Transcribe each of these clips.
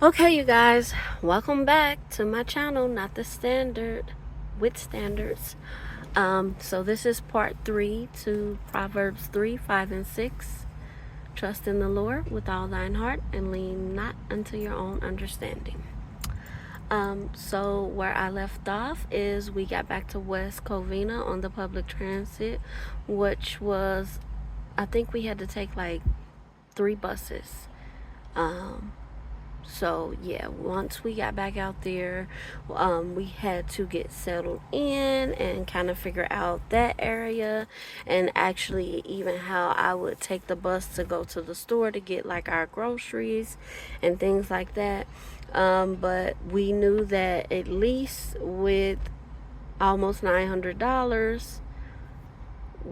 Okay, you guys, welcome back to my channel, Not the Standard, with Standards. So this is part 3 to Proverbs 3, 5, and 6. Trust in the Lord with all thine heart and lean not unto your own understanding. So where I left off is we got back to West Covina on the public transit, which was, I think we had to take like 3 buses. So yeah, once we got back out there, we had to get settled in and kind of figure out that area, and actually even how I would take the bus to go to the store to get like our groceries and things like that. But we knew that at least with almost $900,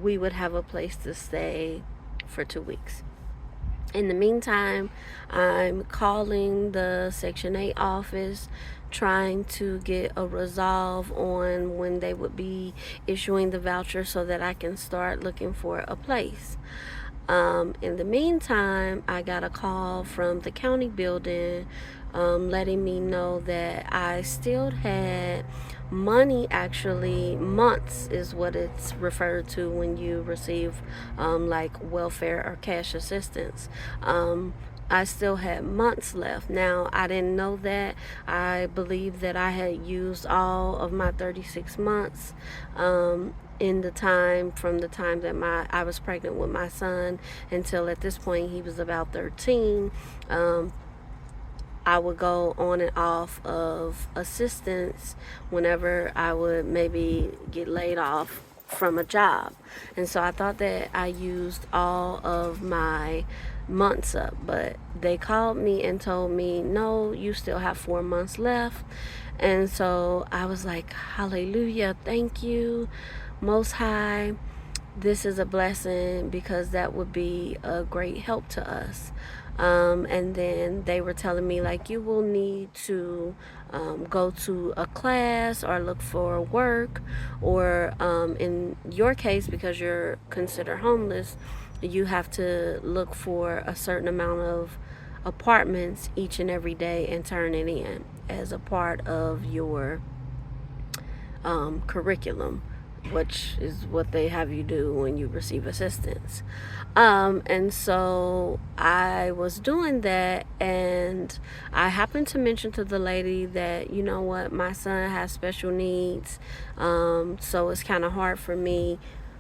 we would have a place to stay for 2 weeks. In the meantime, I'm calling the Section 8 office, trying to get a resolve on when they would be issuing the voucher so that I can start looking for a place. In the meantime, I got a call from the county building letting me know that I still had money. Actually, months is what it's referred to when you receive like welfare or cash assistance. I still had months left. Now, I didn't know that. I believe that I had used all of my 36 months in the time from the time that I was pregnant with my son until at this point he was about 13. I would go on and off of assistance whenever I would maybe get laid off from a job. And so I thought that I used all of my months up, but they called me and told me, no, you still have 4 months left. And so I was like, hallelujah, thank you, Most High. This is a blessing because that would be a great help to us. And then they were telling me, like, you will need to go to a class or look for work, or in your case, because you're considered homeless, you have to look for a certain amount of apartments each and every day and turn it in as a part of your curriculum, which is what they have you do when you receive assistance. And so I was doing that, and I happened to mention to the lady that, you know what, my son has special needs, so it's kind of hard for me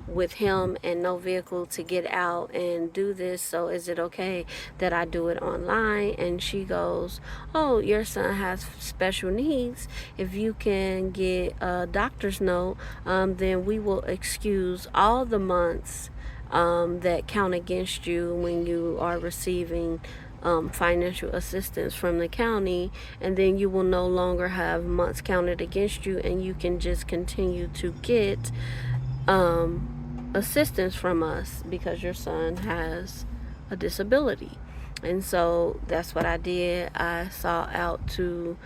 with him and no vehicle to get out and do this, so is it okay that I do it online? And she goes, oh, your son has special needs. If you can get a doctor's note, then we will excuse all the months that count against you when you are receiving financial assistance from the county, and then you will no longer have months counted against you, and you can just continue to get assistance from us because your son has a disability. And so that's what I did. I sought out to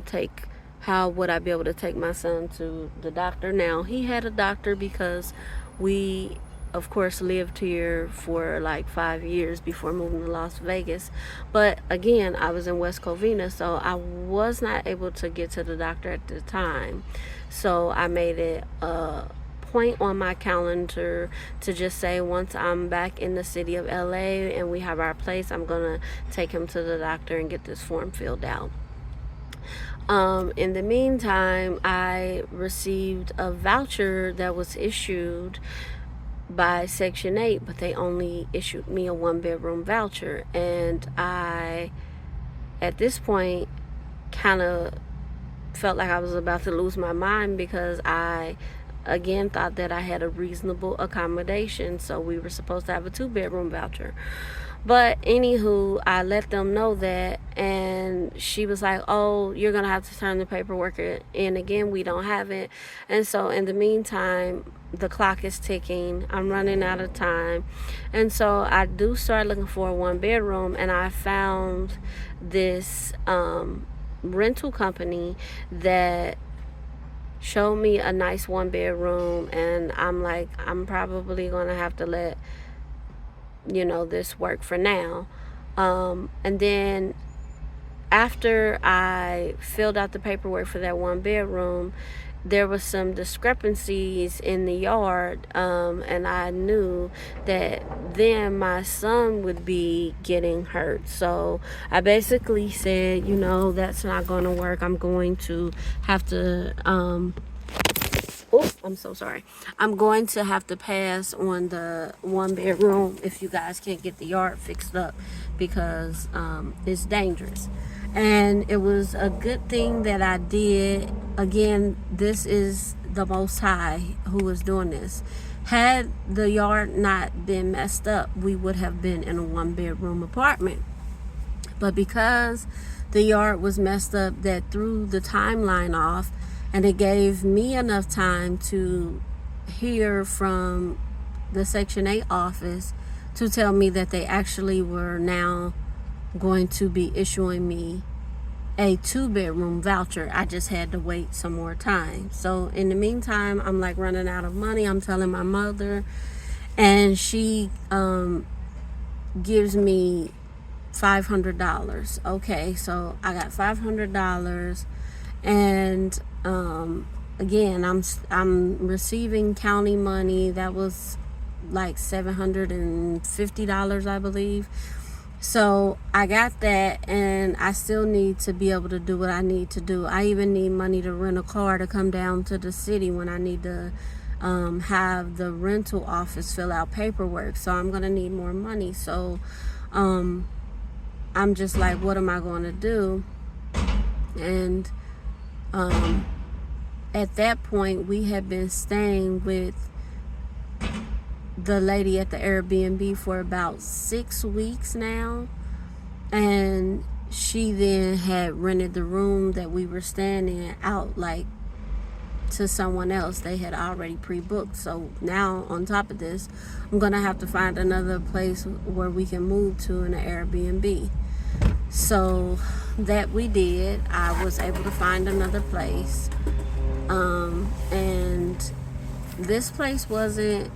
take, how would I be able to take my son to the doctor? Now, he had a doctor because we, of course, lived here for like 5 years before moving to Las Vegas. But again, I was in West Covina, so I was not able to get to the doctor at the time. So I made it a point on my calendar to just say, once I'm back in the city of LA and we have our place, I'm gonna take him to the doctor and get this form filled out. In the meantime, I received a voucher that was issued by Section 8, but they only issued me a 1-bedroom voucher. And I, at this point, kind of felt like I was about to lose my mind because I again thought that I had a reasonable accommodation, so we were supposed to have a 2-bedroom voucher. But anywho, I let them know that, and she was like, oh, you're gonna have to turn the paperwork in again, we don't have it. And so in the meantime, the clock is ticking, I'm running out of time. And so I do start looking for a 1-bedroom, and I found this rental company that showed me a nice 1-bedroom, and I'm like, I'm probably gonna have to let this work for now. And then after I filled out the paperwork for that 1 bedroom, there was some discrepancies in the yard, and I knew that then my son would be getting hurt. So I basically said, that's not going to work. I'm going to have to I'm so sorry. I'm going to have to pass on the 1 bedroom if you guys can't get the yard fixed up, because it's dangerous. And it was a good thing that I did. Again, this is the Most High who is doing this. Had the yard not been messed up, we would have been in a 1 bedroom apartment. But because the yard was messed up, that threw the timeline off, and it gave me enough time to hear from the Section 8 office to tell me that they actually were now going to be issuing me a 2 bedroom voucher. I just had to wait some more time. So in the meantime, I'm like running out of money. I'm telling my mother, and she gives me $500. Okay, so I got $500, and again, I'm receiving county money. That was like $750, I believe. So I got that, and I still need to be able to do what I need to do. I even need money to rent a car to come down to the city when I need to have the rental office fill out paperwork. So I'm gonna need more money. So I'm just like, what am I going to do? And at that point, we had been staying with the lady at the Airbnb for about 6 weeks now, and she then had rented the room that we were staying in out like to someone else. They had already pre-booked. So now on top of this, I'm gonna have to find another place where we can move to in an Airbnb. So that we did. I was able to find another place, and this place wasn't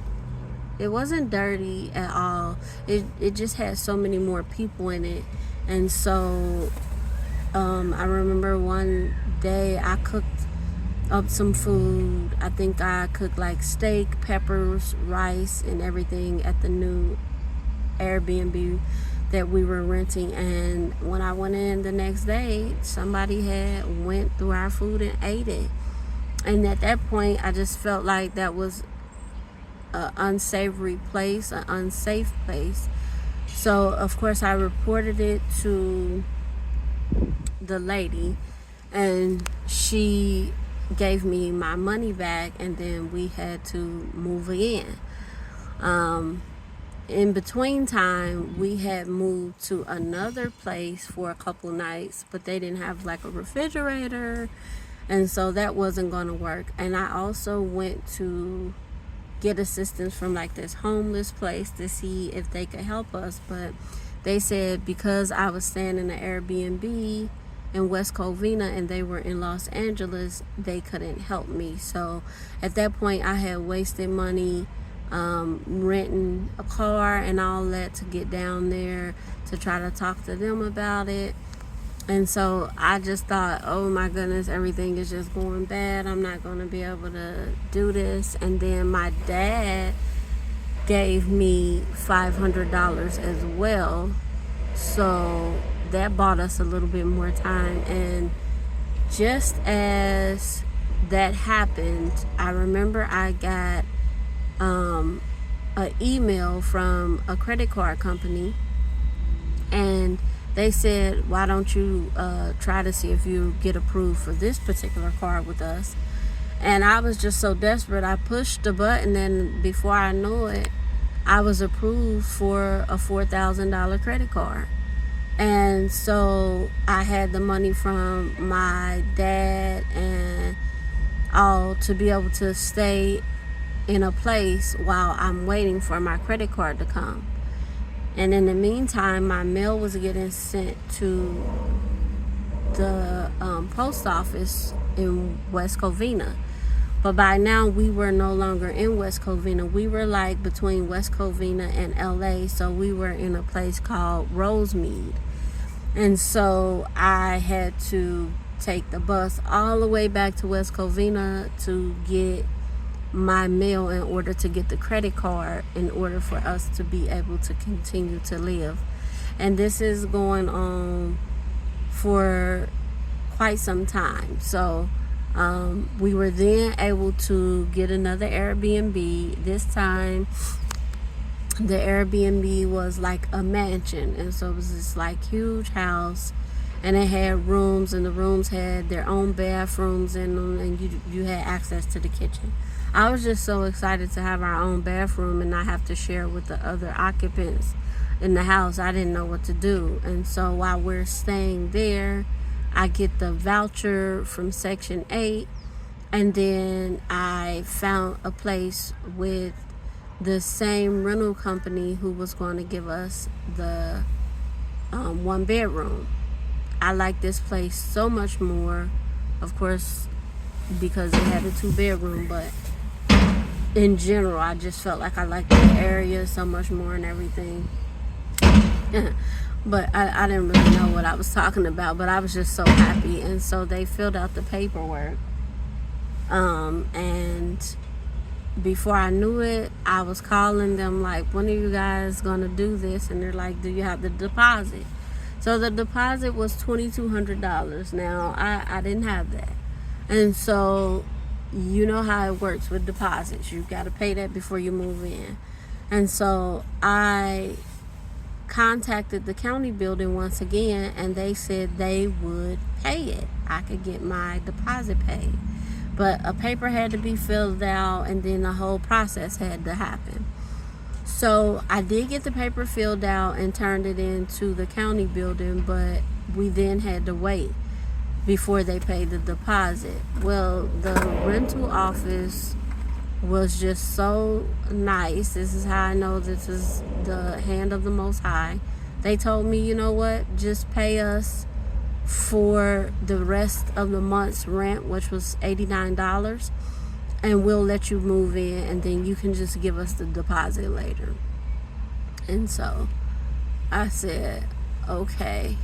dirty at all. It just had so many more people in it. And so I remember one day I cooked up some food. I think I cooked like steak, peppers, rice, and everything at the new Airbnb that we were renting. And when I went in the next day, somebody had went through our food and ate it. And at that point, I just felt like that was an unsavory place, an unsafe place. So of course I reported it to the lady, and she gave me my money back, and then we had to move again. In between time, we had moved to another place for a couple nights, but they didn't have like a refrigerator, and so that wasn't going to work. And I also went to get assistance from like this homeless place to see if they could help us, but they said because I was staying in an Airbnb in West Covina and they were in Los Angeles, they couldn't help me. So at that point, I had wasted money renting a car and all that to get down there to try to talk to them about it. And so I just thought, oh my goodness, everything is just going bad. I'm not going to be able to do this. And then my dad gave me $500 as well. So that bought us a little bit more time. And just as that happened, I remember I got an email from a credit card company, and they said, why don't you try to see if you get approved for this particular card with us? And I was just so desperate. I pushed the button, and before I knew it, I was approved for a $4,000 credit card. And so I had the money from my dad and all to be able to stay in a place while I'm waiting for my credit card to come. And in the meantime, my mail was getting sent to the post office in West Covina. But by now, we were no longer in West Covina. We were like between West Covina and LA. So we were in a place called Rosemead. And so I had to take the bus all the way back to West Covina to get my mail in order to get the credit card in order for us to be able to continue to live. And this is going on for quite some time. So we were then able to get another Airbnb. This time the Airbnb was like a mansion, and so it was this like huge house, and it had rooms, and the rooms had their own bathrooms in them, and you had access to the kitchen. I was just so excited to have our own bathroom and not have to share with the other occupants in the house. I didn't know what to do. And so while we're staying there, I get the voucher from Section 8, and then I found a place with the same rental company who was going to give us the 1 bedroom. I like this place so much more, of course, because it had a 2 bedroom, but in general, I just felt like I liked the area so much more and everything. But I didn't really know what I was talking about, but I was just so happy. And so they filled out the paperwork, and before I knew it, I was calling them like, when are you guys gonna do this? And they're like, do you have the deposit? So the deposit was $2,200. Now I didn't have that, and so you know how it works with deposits. You got to pay that before you move in. And so I contacted the county building once again, and they said they would pay it. I could get my deposit paid, but a paper had to be filled out, and then the whole process had to happen. So I did get the paper filled out and turned it into the county building, but we then had to wait before they paid the deposit. Well, the rental office was just so nice. This is how I know this is the hand of the Most High. They told me, you know what, just pay us for the rest of the month's rent, which was $89, and we'll let you move in, and then you can just give us the deposit later. And so I said, okay,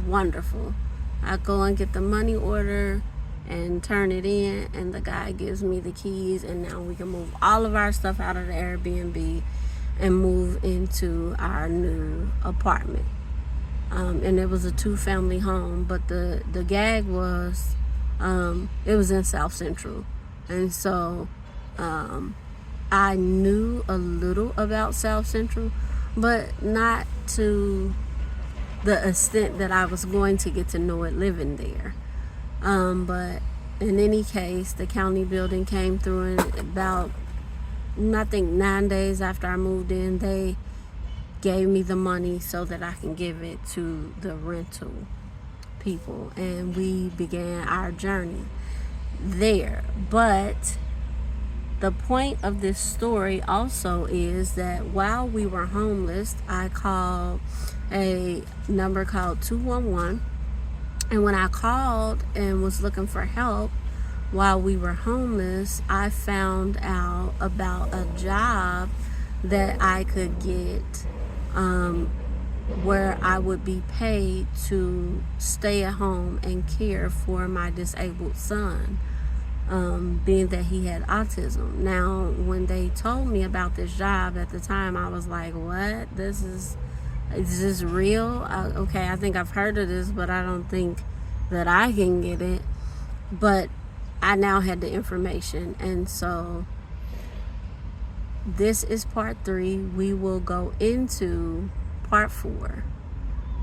wonderful. I go and get the money order and turn it in, and the guy gives me the keys, and now we can move all of our stuff out of the Airbnb and move into our new apartment. And it was a 2-family home, but the gag was it was in South Central. And so I knew a little about South Central, but not to the extent that I was going to get to know it living there. But in any case, the county building came through, and about, I think, 9 days after I moved in, they gave me the money so that I can give it to the rental people, and we began our journey there. But the point of this story also is that while we were homeless, I called a number called 211. And when I called and was looking for help while we were homeless, I found out about a job that I could get where I would be paid to stay at home and care for my disabled son, being that he had autism. Now, when they told me about this job at the time, I was like, what? Is this real? Okay, I think I've heard of this, but I don't think that I can get it. But I now had the information, and so this is part 3. We will go into part 4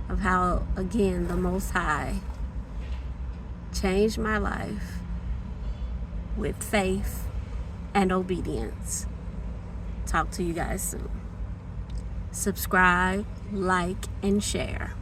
of how, again, the Most High changed my life with faith and obedience. Talk to you guys soon. Subscribe, like, and share.